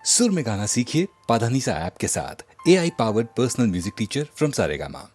सुर में गाना सीखिए पाधानीसा ऐप के साथ। AI powered personal music teacher from Saregama.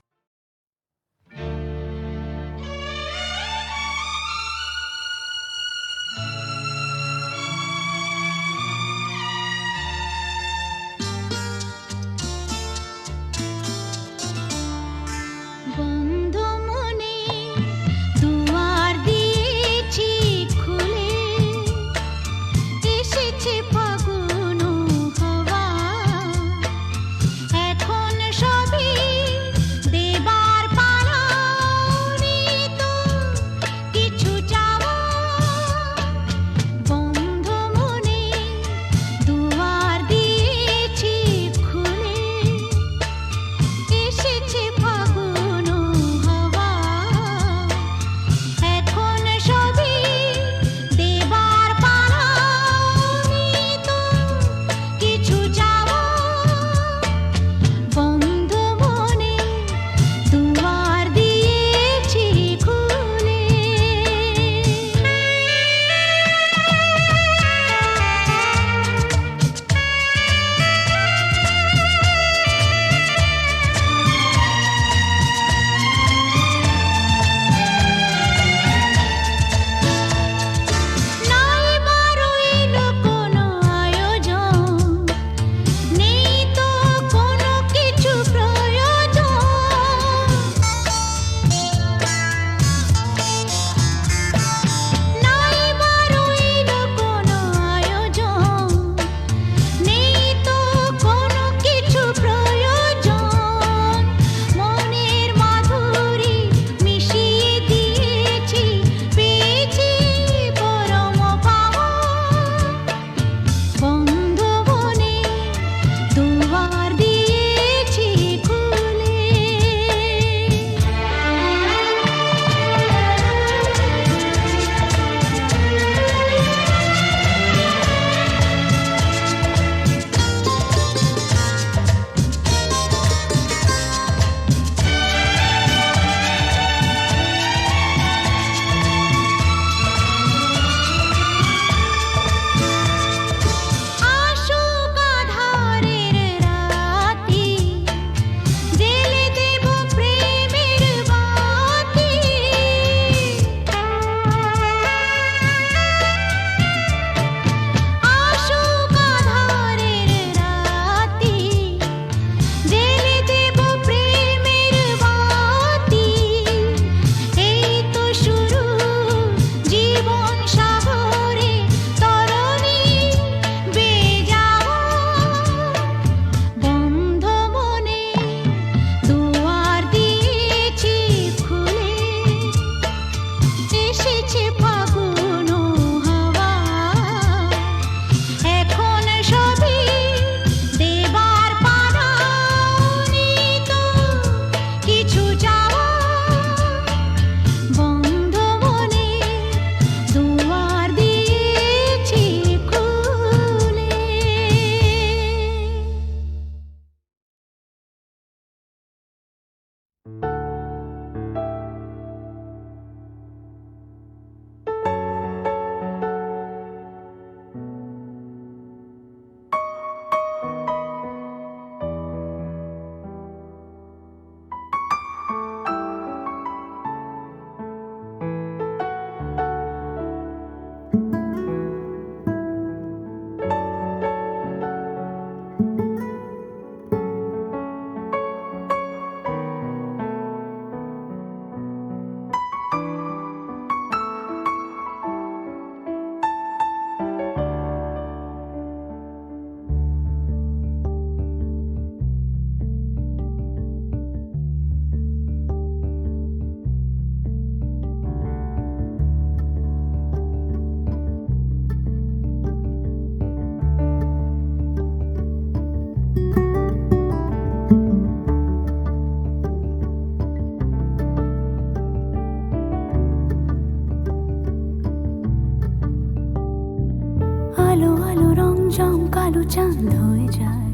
কালো চাঁদ হয়ে যায়,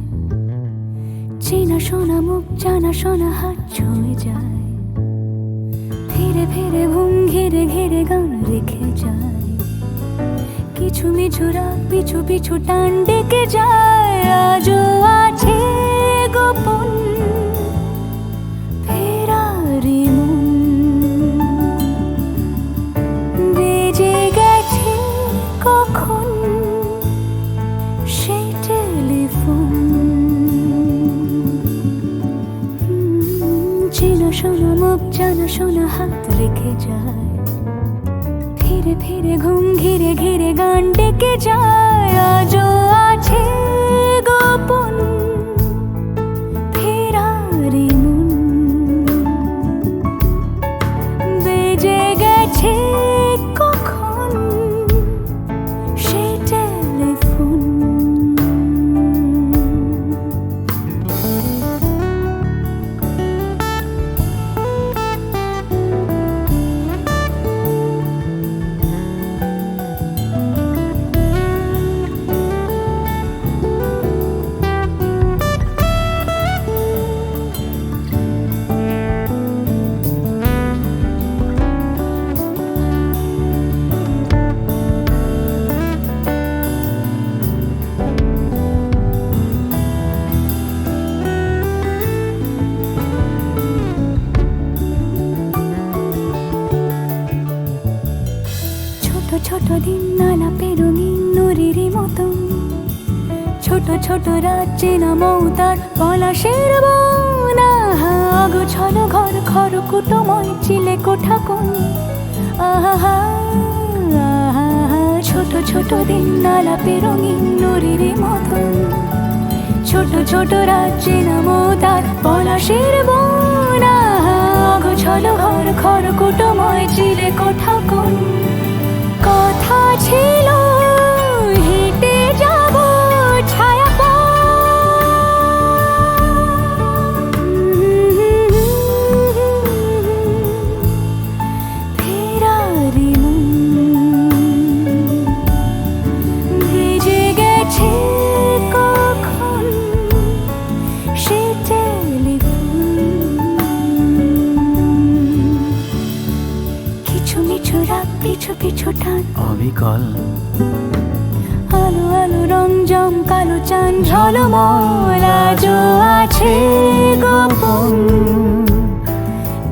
চেনা শোনা মুখ জানা শোনা হাত ছুঁয়ে যায়, ধীরে ধীরে ঘুম ঘিরে ঘিরে গান রেখে যায়, কিছু মিছু রাত পিছু পিছু টান ডেকে যায়। জানা শোনা হাত রেখে যায়, ফিরে ফিরে ঘুম ঘিরে ঘিরে গান ডেকে যায়। আজও আছে গোপন ফেরারি মন, বেজে গেছে কখন সে টেলিফোন। ছোট দিন আলাপের রঙিন নুরির মতন, ছোট ছোট রাজ্যে নামও তার পলাশের বন। অগোছল ঘর খড়কুটোময় চিলে কোঠা কোন, আহা ছোট ছোট দিন আলাপের রঙিন নুরির মতন, ছোট ছোট রাজ্যে নামও তার পলাশের বন। অগোছল ঘর খড়কুটোময় চিলে কোঠা কোন। কথা ছিল হেঁটে যাব ছায়া ফেরারি ভেজে গেছে কখন সে টেলিফোন। কিছু মিছু রাত পিছু পিছু টান অবিকল, আলো আলো রং জম কালো চান ঝলমল। আজও আছে গোপন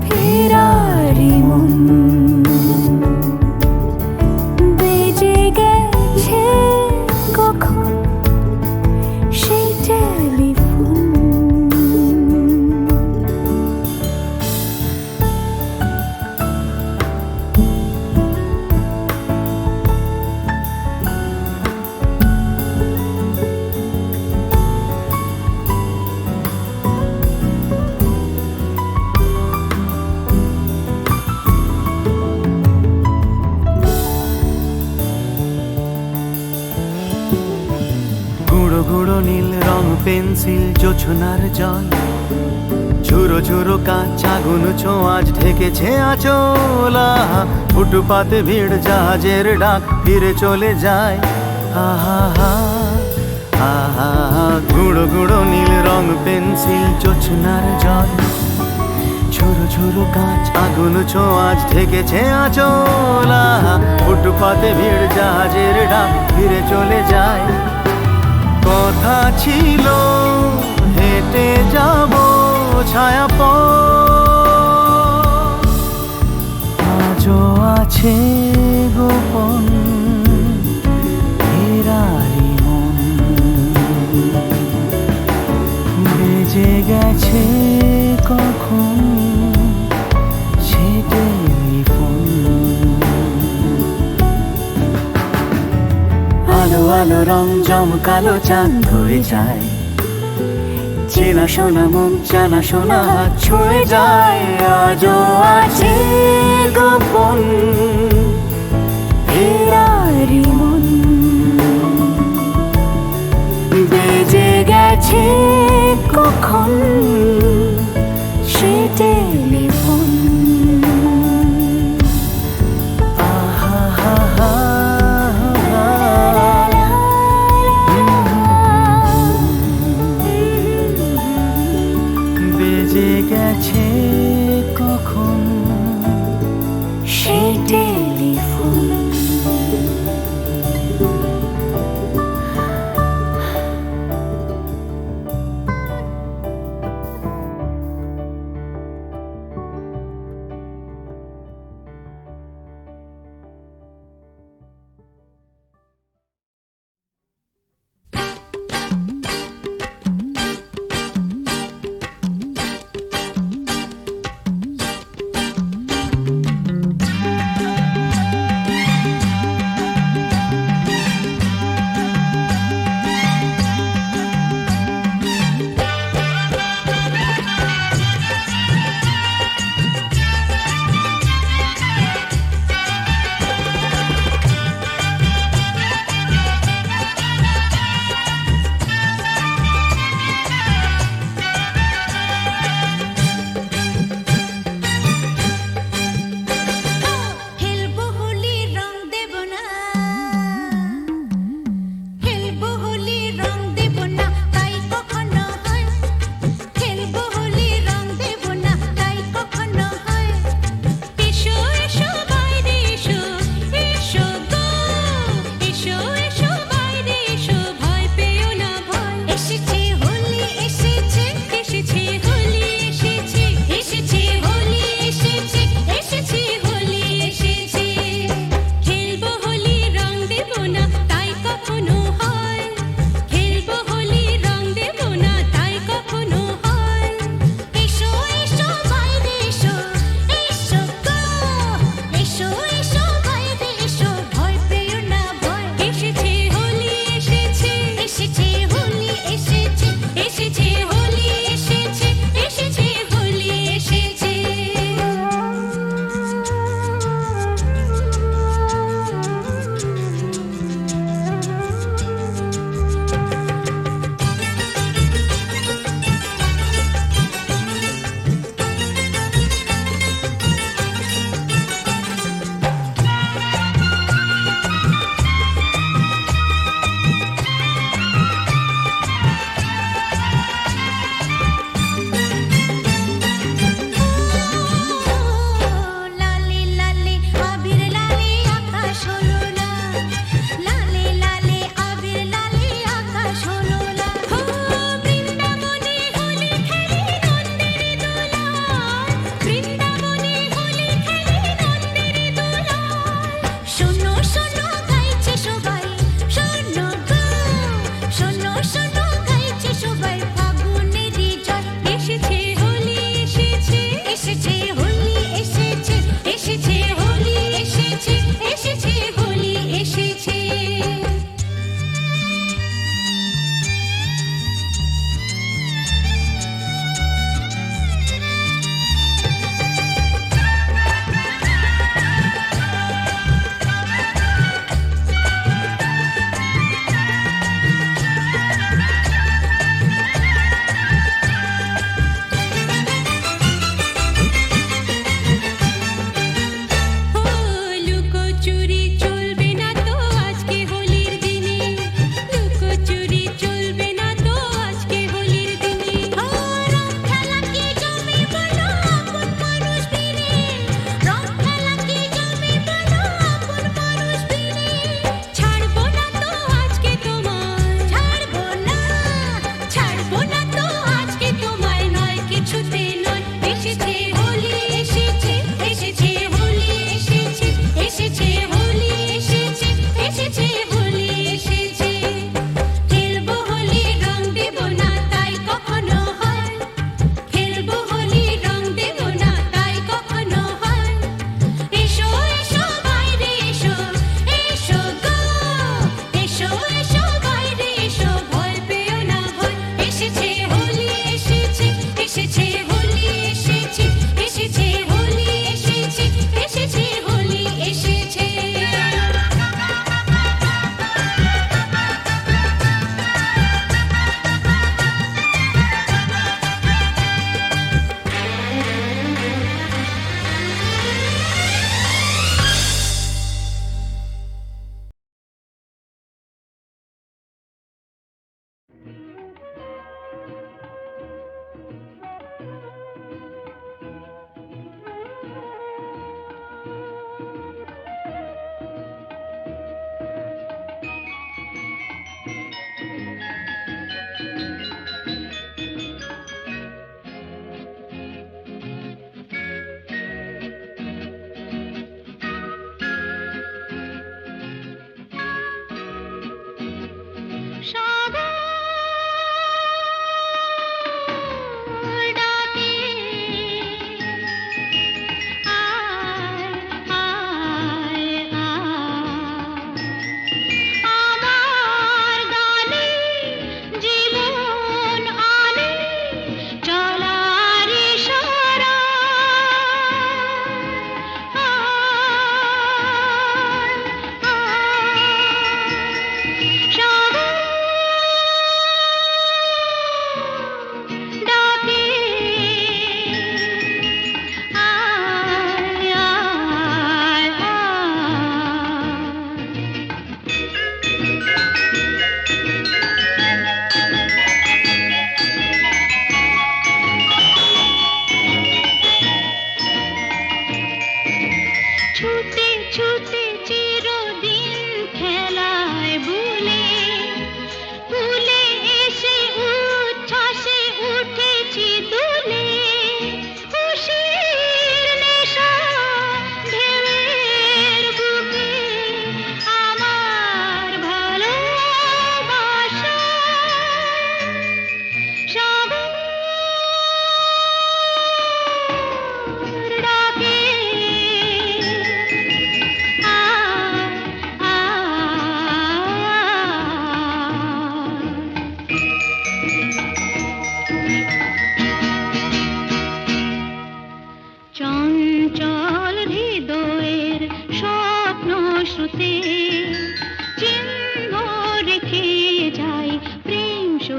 ফেরারি মন, বেজে গেছে কখন সেই টেলিফোন। গুঁড়ো গুঁড়ো নীল রং পেন্সিল জোছনার জল, ঝুরো ঝুরো কাঁচ আগুন ছোঁয়াজ ঢেকেছে আঁচল। ফুটপাতে ভিড় জাহাজের ডাক ফিরে চলে যায়। আহা আহা গুঁড়ো গুঁড়ো নীল রং পেন্সিল জোছনার জল, ঝুরো ঝুরো কাঁচ আগুন ছোঁয়াজ ঢেকেছে আঁচল। ফুটপাতে ভিড় জাহাজের ডাক ফিরে চলে যায়। কথা ছিল হেঁটে যাব ছায়া আজও আছে গোপন ফেরারি মন, বেজে গেছে কখন সে টেলিফোন। আলো আলো রং জমকালো চাঁদ হয়ে যায়, চেনা শোনা মুখ জানা শোনা হাত ছুঁয়ে যায়। আজও আছে গোপন ফেরারি মন, বেজে গেছে কখন সে টেলিফোন। বেজে গেছে কখন সে টেলিফোন।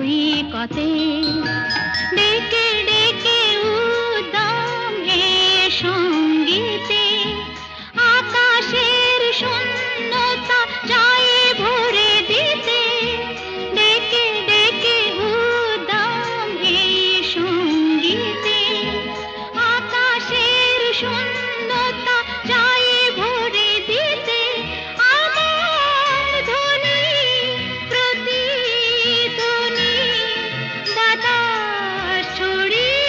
সৈকতে ডেকে ডেকে উদ্দাম হে সঙ্গীতে আকাশের শূন্যতা যায় ভরে দিতে ডেকে ডেকে উদ্দাম হে সঙ্গীতে আকাশের শূন্যতা যায় ভরে দিতে আমার ধ্বনি প্রতিধ্বনি বাতাস ছড়িয়ে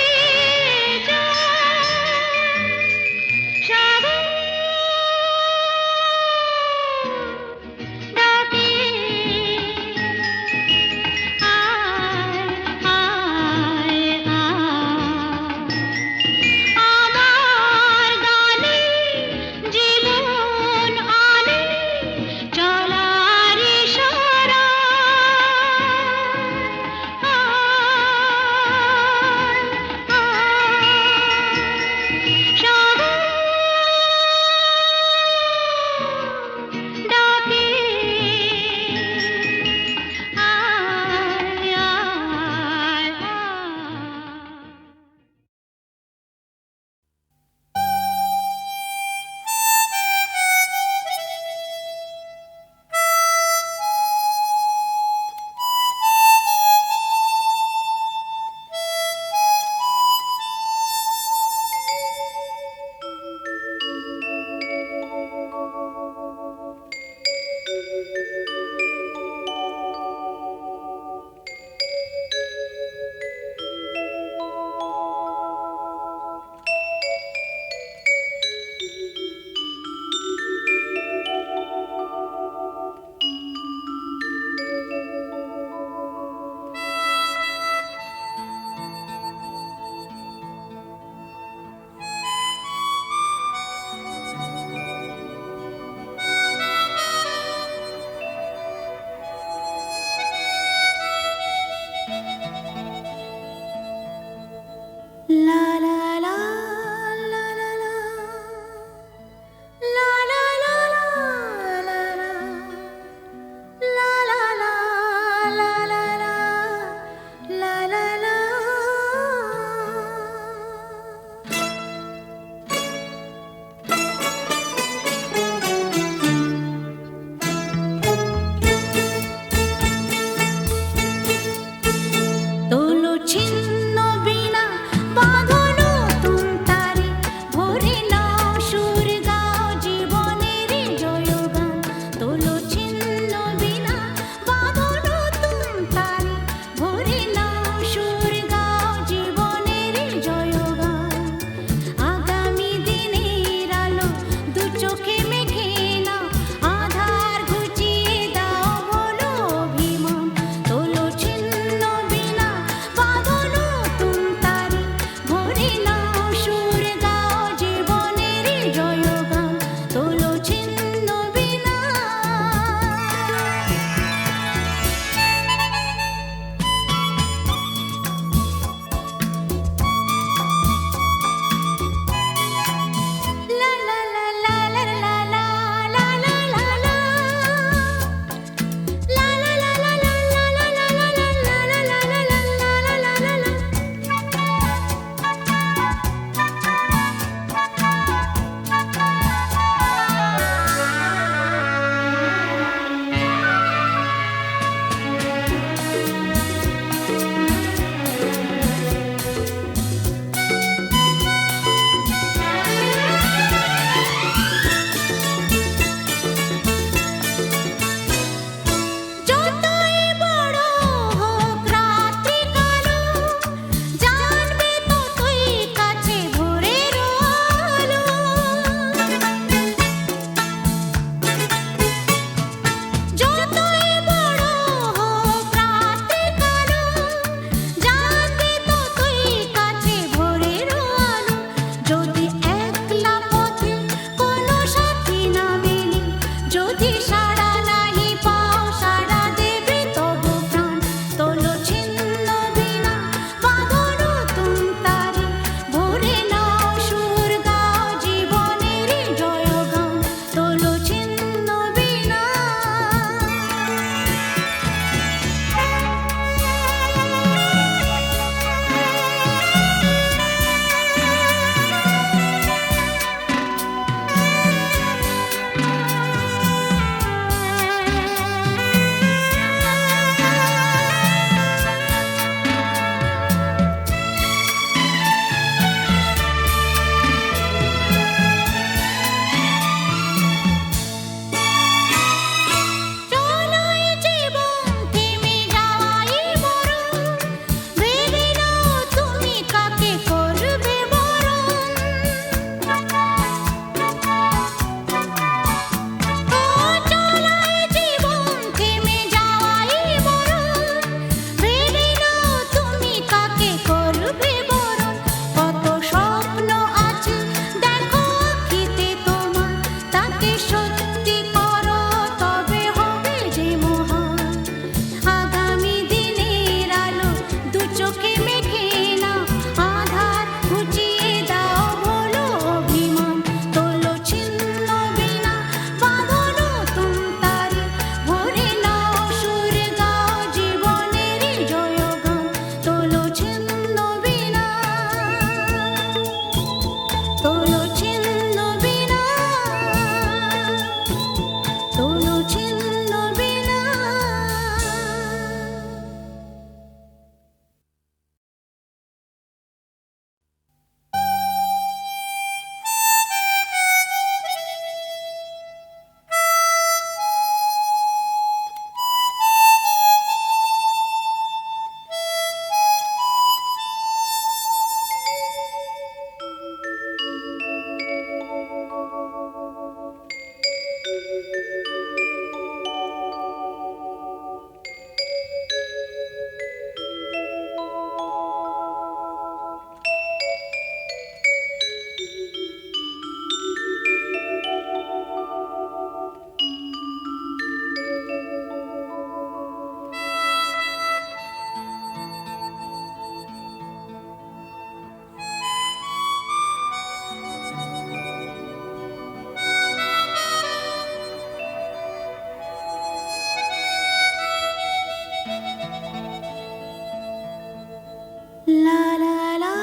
La la la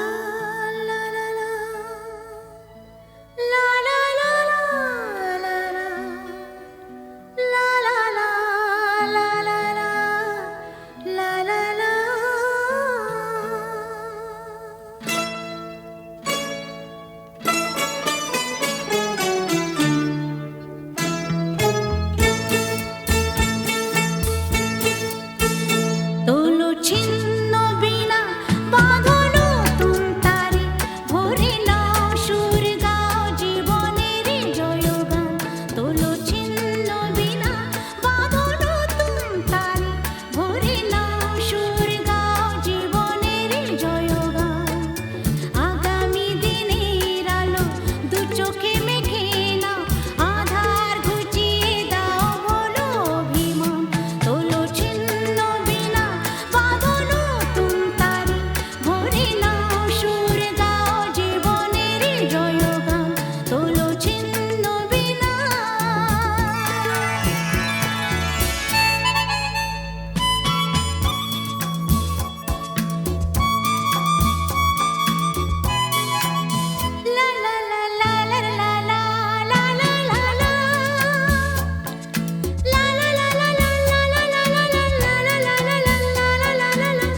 la la la la la la la la la la la la la la la la. তোলো ছিন্ন বিনা বাঁধনো তুমতারে ভরে নাও সুর গাও জীবনের জয়গান তোলো ছিন্ন বিনা বাঁধনো তুমতারে ভরে নাও সুর গাও জীবনের জয়গান আগামী দিনের আলো দু চোখে মেঘে নাও আধার ঘুচিয়ে দাও বলো অভিমান তোলো ছিন্ন বিনা বাঁধনো তুমতারে ভরে নাও সুর গাও জীবনের জয়গান তোলো ছিন্ন বিনা La la la la la la la la la la la La la la la la la la la la la la la la la la.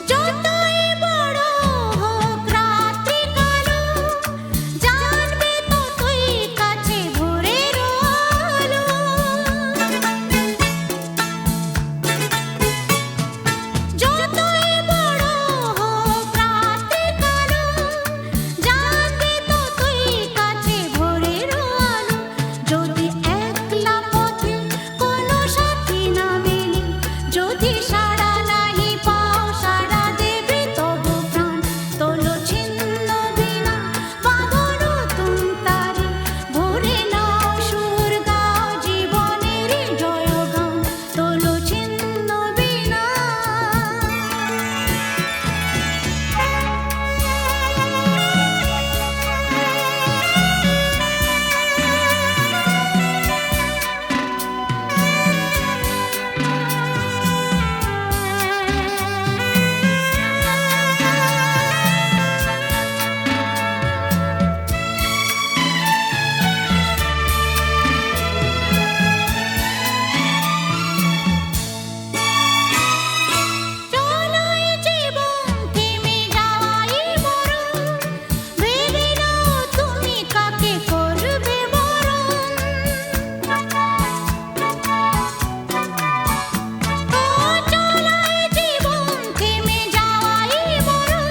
যতই বড় হোক রাত্রি কালো জানবে ততই কাছে ভোরের আলো যতই বড় হোক রাত্রি কালো জানবে ততই কাছে ভোরের আলো যদি একলা পথে কোনো সাথী না মেলে যদি সাড়া নাহি পাও সাড়া দেবে তবু প্রাণ তোলো ছিন্ন বিনা বাঁধনো তুমতারে ভরে নাও সুর গাও জীবনের জয়গান তোলো ছিন্ন বিনা চলোই জীবন থেমে যাওয়াই মরণ ভেবে নাও তুমি কাকে করবে বরণ চলোই জীবন থেমে যাওয়াই মরণ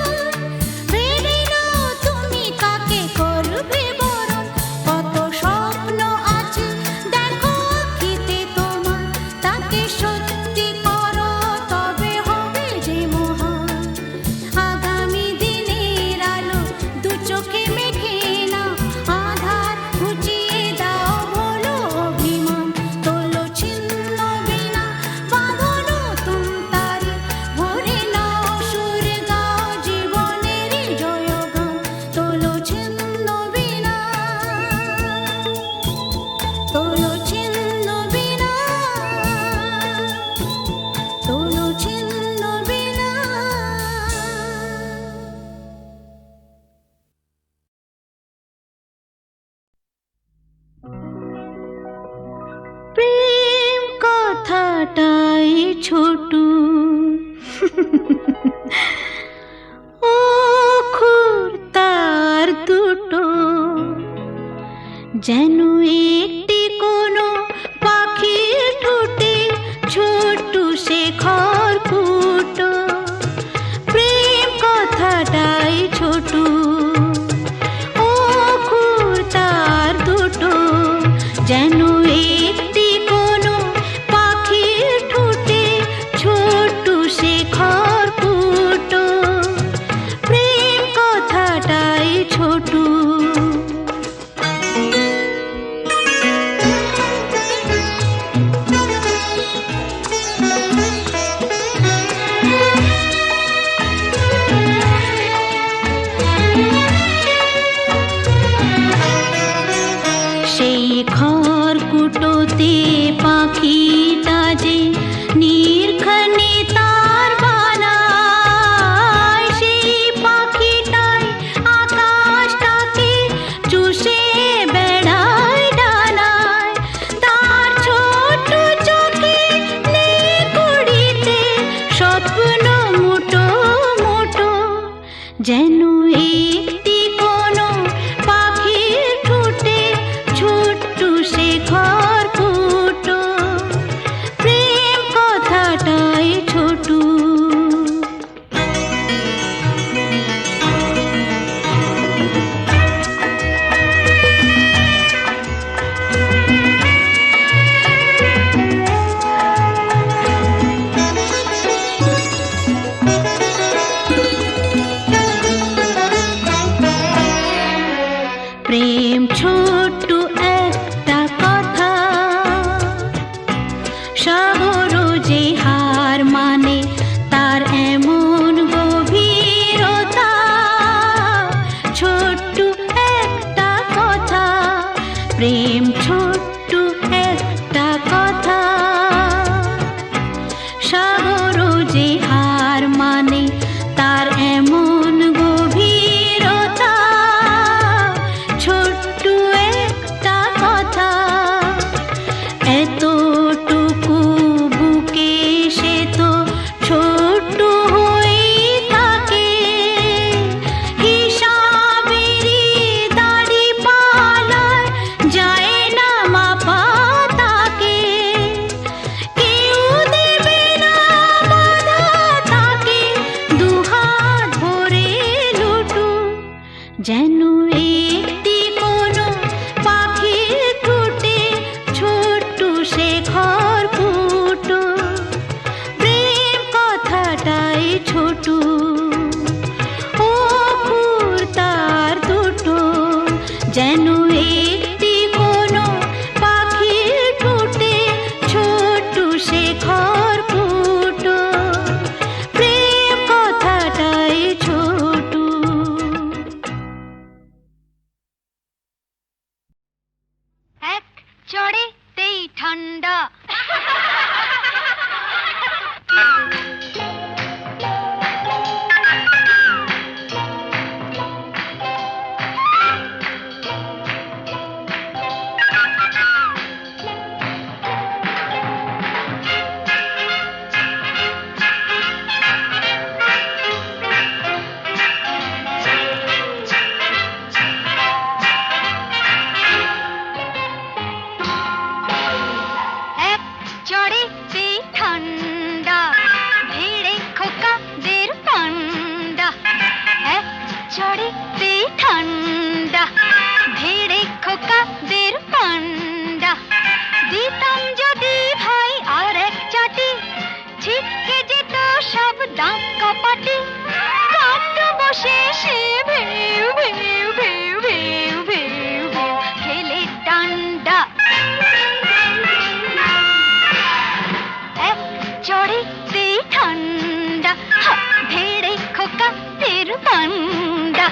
ভেবে নাও তুমি কাকে করবে বরণ কত স্বপ্ন আছে দেখো আঁখিতে তোমার তাকে সত্যি করো তবে হবে যে মহান আগামী দিনের আলো দু চোখে মেঘে নাও আধার ঘুচিয়ে দাও বলো অভিমান তোলো ছিন্ন বিনা বাঁধনো তুমতারে ভরে নাও সুর গাও জীবনের জয়গান তোলো ছিন্ন বিনা তোলো ছিন্ন বিনা তোলো ছিন্ন বিনা প্রেম কথাটাই ছোট অক্ষর তার দুটো যেন একটি কোনো পাখির ঠোঁটে ছোট্ট সে খড়কুটো প্রেম কথাটাই ছোট অক্ষর তার দুটো যেন একটি কোনো পাখির ঠোঁটে ছোট্ট সে খড়কুটো প্রেম কথাটাই ছোট খুঁজতে পাখিটা যে নির্ঘনে তার বানায়, সেই পাখিটাই আকাশটাকে চুষে বেড়ায় ডানায়। তার ছোট চোখে নেই কুড়িতে স্বপ্ন মুটো মুটো, যেন একটি কোনো পাখির ঠোঁটে ছোট্ট শেখর ফুটো। প্রেম কথাটাই ছোট। প্রেম ছোট্ট একটা কথা, সাগর যে হার মানে তার এমন গভীরতা। ছোট্ট একটা কথা, প্রেম ছোট্ট একটা কথা, সাগর যে হার মানে তার এমন গভীরতা। ছোট্ট একটা কথা, এতটুকু বুকে সে তো ছোট্ট হয়েই থাকে। হিসাবেরই দাড়ি পালায় যায় না মাপা তাকে। কেউ দেবে না বাধা তাকে, দুহাত ভরে লুটু, যেন একটি কোনো পাখির ঠোঁটে ছোট্ট শেখর ফুটো। প্রেম কথাটাই ছোট, ও ফুল তার দুটো, যেন একটি কোনো পাখির ঠোঁটে ছোট্ট শেখর ফুটো। প্রেম কথাটাই ছোট। এক চড়েতেই ঠান্ডা। এক চড়েতেই ঠান্ডা, ভিড়ে খোকাদের পান্ডা। এক চড়েতেই ঠান্ডা, ভিড়ে খোকাদের পান্ডা। দিতাম যদি ভাই আর এক চাটি, ছিটকে যেত সব দাঁত কপাটি। কাট্ট বসে সে ভেউ ভেউ ভেউ ভেউ ভেউ ভেউ খেলে ডান্ডা। এক চড়েতেই ঠান্ডা, ভেড়ে খোকাদের পান্ডা।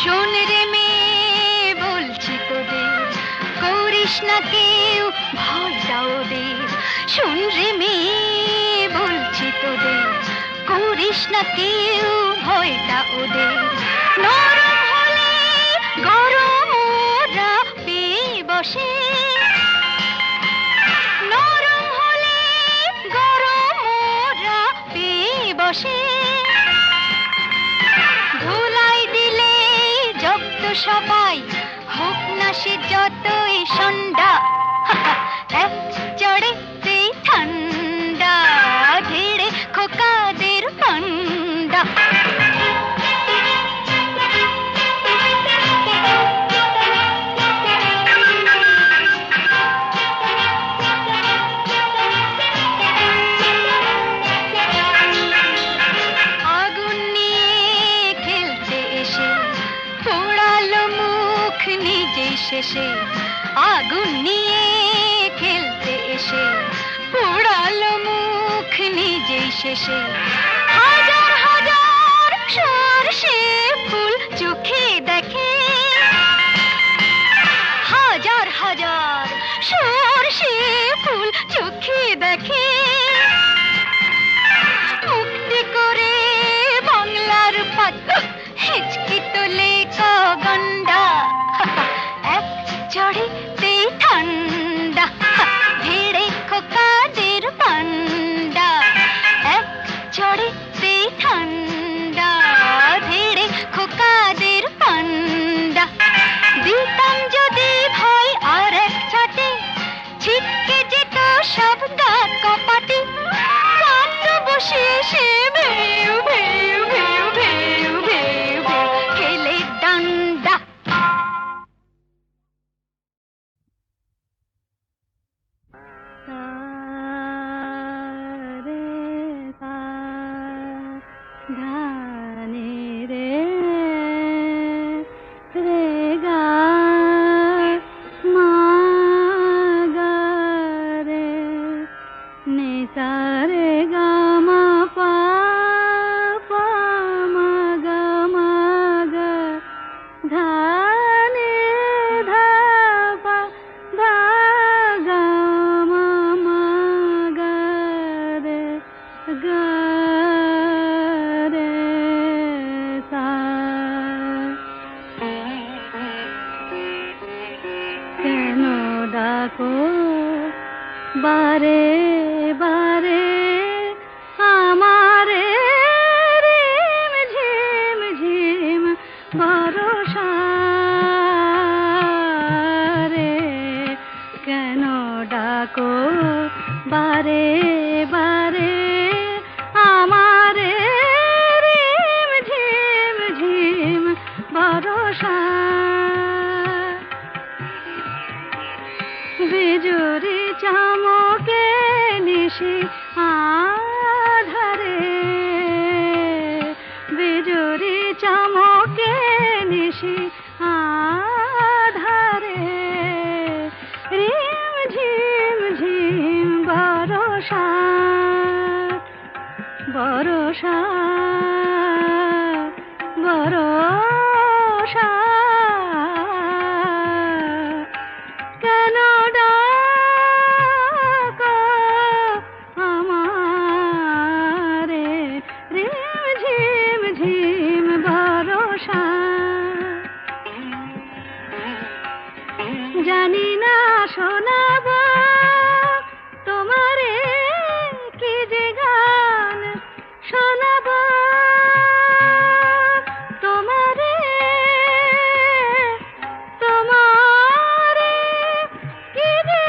শোন রে মেয়ে বলছি তোদের, করিস না কেউ ভয়টা ওদের। শোন রে মেয়ে বলছি তোদের, করিস না কেউ ভয়টা ওদের। নরম হলে গরম ওরা পেয়ে বসে, নরম হলে গরম ওরা পেয়ে বসে। ধুলাই দিলে জব্দ সবাই, হোক না সে যতই সন্ডা। এক চড়েতেই ঠান্ডা, ধীরে খোকাদের পান্ডা। আগুন নিয়ে খেলতে এসে পোড়ালো মুখ নিজেই শেষে। আগুন নিয়ে খেলতে এসে পোড়ালো মুখ নিজেই শেষে হাজার হাজার সরষে ফুল চোখে দেখে হাজার হাজার সরষে ফুল চোখে দেখে মুক্তি করে বাংলার পাত হেঁচকি তোলে গন্ডা এক চড়েতেই ঠান্ডা ভিড়ে খোকাদের পান্ডা এক চড়েতেই ঠান্ডা ভিড়ে খোকাদের পান্ডা দিতাম যদি ভয় আর এক ছাটে ছিটকে যেত সব গা কপাটে কান্দ বসে সে ভেউ ভেউ ভেউ ভেউ ভেউ ভেউ খেলে ডান্ডা ধানে রে রে গা মা গা রে নে সা রে গা মা পা পা মা গা ধা নে ধা পা ধা গা মা গা রে গা রে সা কেন ডাকো বারে বারে আমারে রিম ঝিম ঝিম ভরসা রে কেন ডাকো বারে বারে আমারে রিম ঝিম ঝিম ভরসা বিজুরি চামকে নিশি আধারে বিজুরি চামকে নিশি আধারে রিম ঝিম ঝিম বরষা বরষা বরষা কেন ডাকো আমারে রিম ঝিম ঝিম বরষা জানি না শোনাব তোমারে কি যে গান শোনাব তোমারে তোমারে কি যে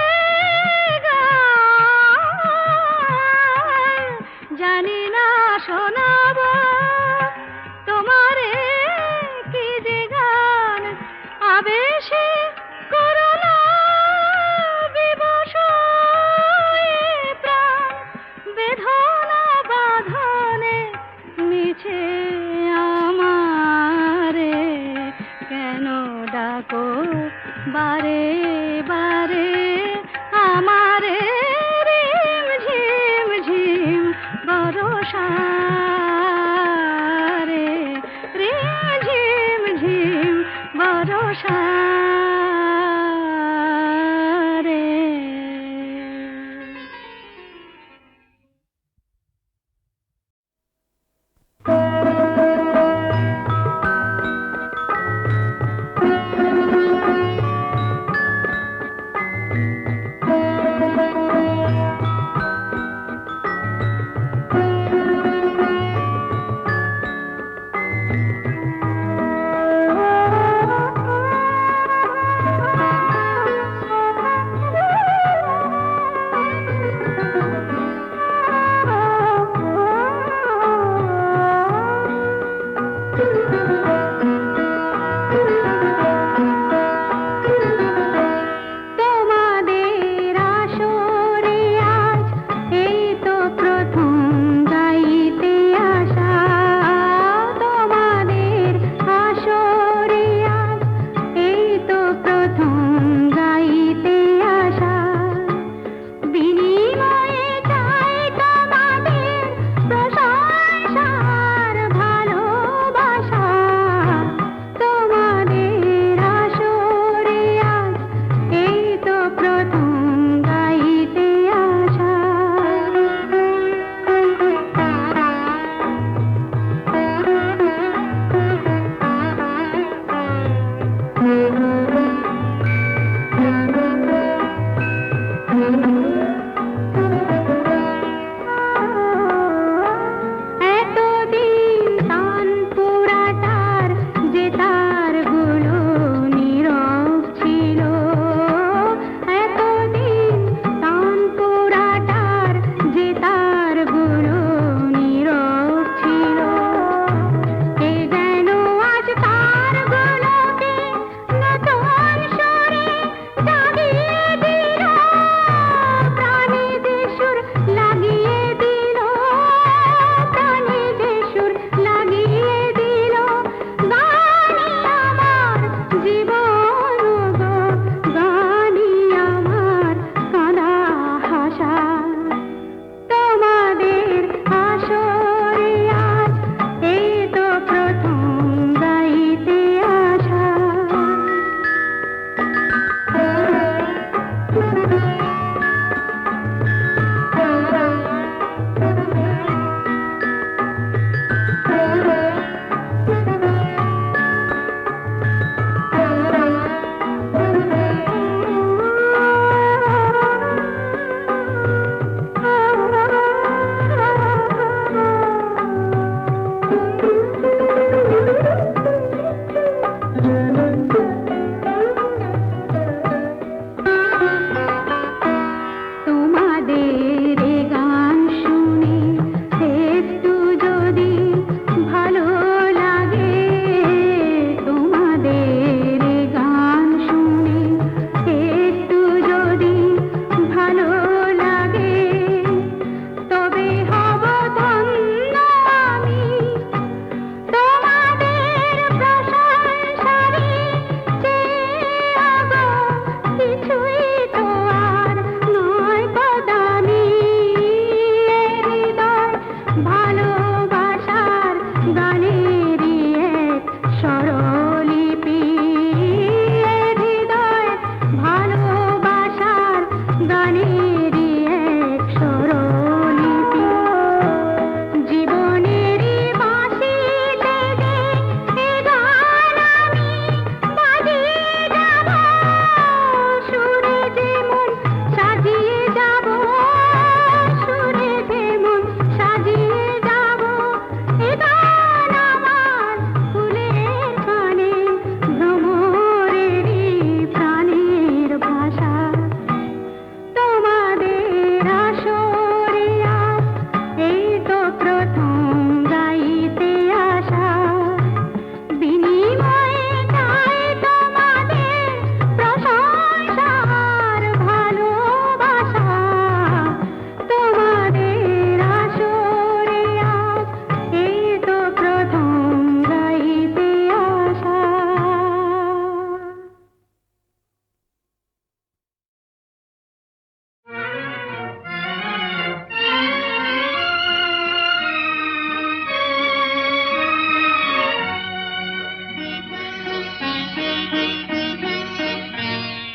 গান জানি না শোনাব তোমারে কি যে গান আবেশে করুণা বিবশ প্রাণ বেদনা বাঁধনে মিছে আমারে কেন ডাকো বারে বারে আমারে রিম ঝিম ঝিম বরষা রে রিম ঝিম ঝিম বরষা রে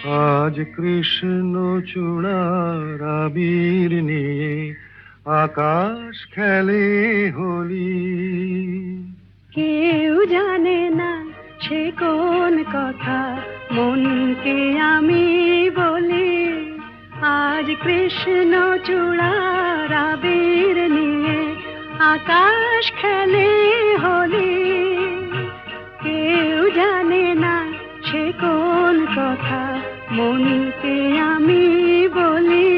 আজ কৃষ্ণ চূড়ার আবির নিয়ে আকাশ খেলে হোলি। কেউ জানে না সে কোন কথা মনকে আমি বলি। আজ কৃষ্ণ চূড়ার আবির নিয়ে আকাশ খেলে হোলি। কেউ জানে না সে কোন কথা মনকে আমি বলি।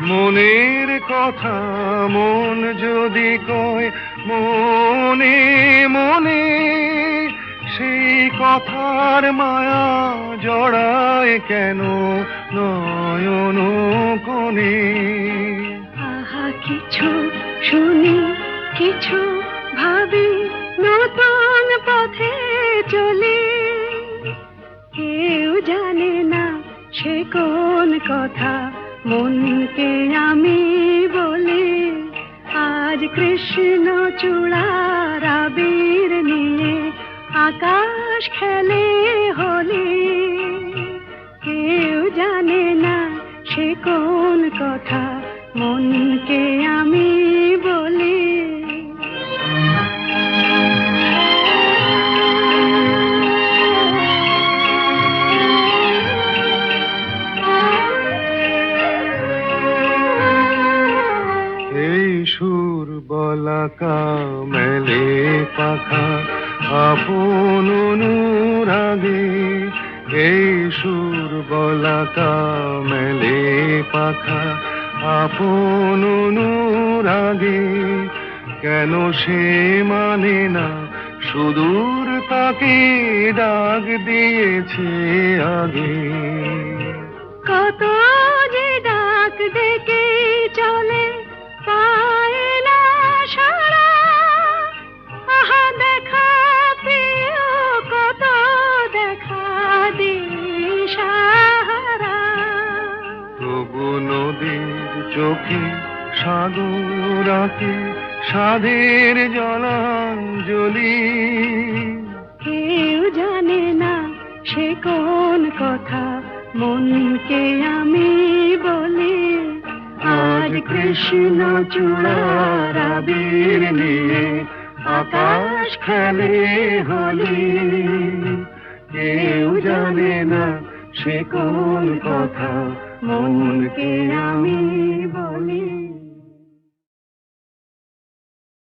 মনের কথা মন যদি কয় মনে মনে, সেই কথার মায়া জড়ায় কেন নয়ন কোণে। আহা কিছু শুনি কিছু ভাবি নতুন পথে চলি। কেউ জানে না সে কোন কথা মনকে আমি বলি। আজ কৃষ্ণ চূড়ার আবির নিয়ে আকাশ খেলে হোলি। কেউ জানে না সে কোন কথা মনকে আমি বলি। এই সুর বলাকা মেলে পাখা আপন অনুরাগে। এই সুর বলাকা মেলে পাখা আপন অনুরাগে। কেন সে মানে না সুদূর তাকে ডাক দিয়েছে আগে। কত যে ডাক ডেকে চলে পায় না সারা। আহা দেখা প্রিয় কত দেখা দিশাহারা। তবু নদীর চোখে সাগর আঁকে সাধের জলাঞ্জলি। কেউ জানে না সে কোন কথা মনকে আমি বলি। আজ কৃষ্ণ চূড়ার আবির নিয়ে আকাশ খেলে হোলি। কেউ জানে না সে কোন কথা মনকে আমি বলি।